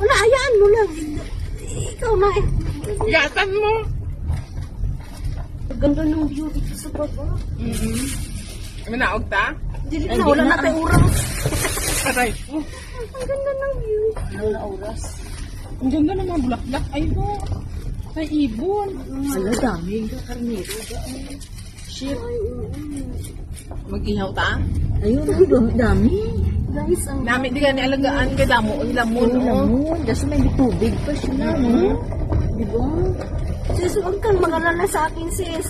Wala, hayaan mo lang. Ikaw na eh. Gatan mo. Ganda ng view dito sa baba. Manaog ta? Dili na, wala na tayo oras. Aray. Ang ganda ng view. Wala na oras. Ang ganda ng mga bulaklak. Ay po. Ay ibon. Wala, dami. Karnero. Shit. Mag-ihaw ta? Ayun, dami. Guys, ang Nami di ka ni alagaan kay damo. Ang lamon. Ang lamon. Kasi may tubig pa sila, no? Diba? sis, huwag kang mag-alala sa akin, sis.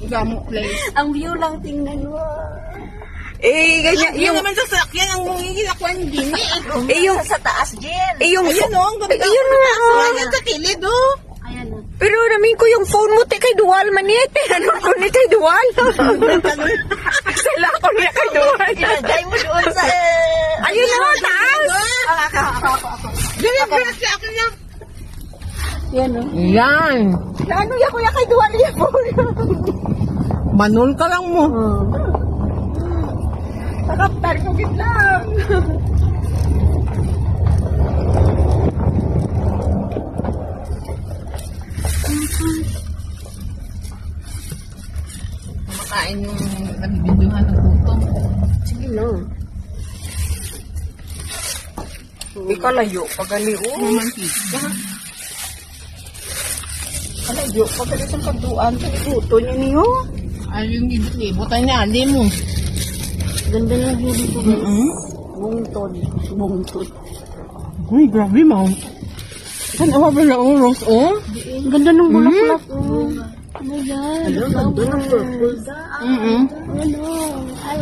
Damo place. Ang view lang tingnan mo. Eh, ganyan. Yung naman sa sakyan ang mungigil ako ang dini. Yung sa taas, Jen. yung Ayun o, ang ganda. Ayun nga, oh. Ayun sa kilid oh. Ayan o. Pero namin ko yung phone mo, te kay duwal manit. Ano ko ni kay duwal? Sala ko niya kay duwal. Ilagay mo doon sa... Ayun na, taas. Ako. Dili ba sa akin na? Yan o. Yan. Ano ya kuya kay duwal yung phone? Manol ka lang mo. Nakaptar ko lang. Kumakain yung nabibidyohan ng gutom. Sige na. Ikaw layo, pagali o. Mantika. Layo, pagali sa pagduan. Ikuto niya niyo. Ay, yung libot-libot ay nali mo. Ganda ng view dito, guys. Bungtod. Uy, grabe mo. Saan awa ba na ang rose oh? Ang ganda ng bulaklak. Oh my God. Ano, ganda ng purple. Ano? Ay.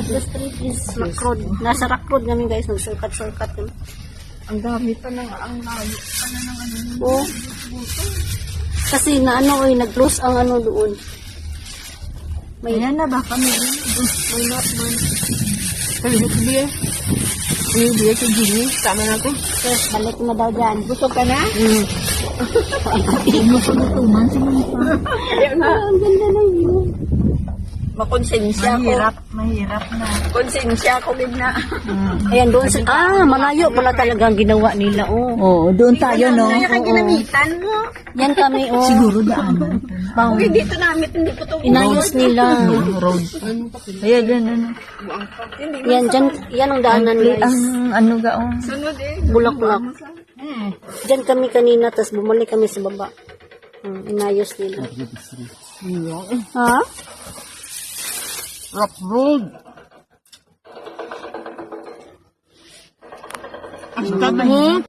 The street is Rock Road. Nasa Rock Road kami, guys. Nagsulkat-sulkat kami. Ang dami pa ng ang layo pa na ng ano. Oh. Kasi na ano, nag-close ang ano doon. May Ayan na ba kami? may not man. Kalihot biya. Yung biya sa gini. Tama na ko. Yes, balik na daw dyan. Busog ka na? Ano ko natuman si Mama? Ang ganda ng view. Makonsensya ko. Mahirap na. Konsensya ko na. Ayan, doon sa... malayo pala talaga ang ginawa nila, oh. Oo, doon tayo, no? ginamitan mo. Yan kami, oh. Siguro daan. Pang, Dito namin, hindi ko to. inayos nila. Road. Ayan, yan, ano. Yan, dyan, yan ang daanan, guys. Ang ano gaon. Sunod eh. Bulaklak. Diyan kami kanina, tapos bumalik kami sa baba. Inayos nila. Ha? Rock road. Ang mo.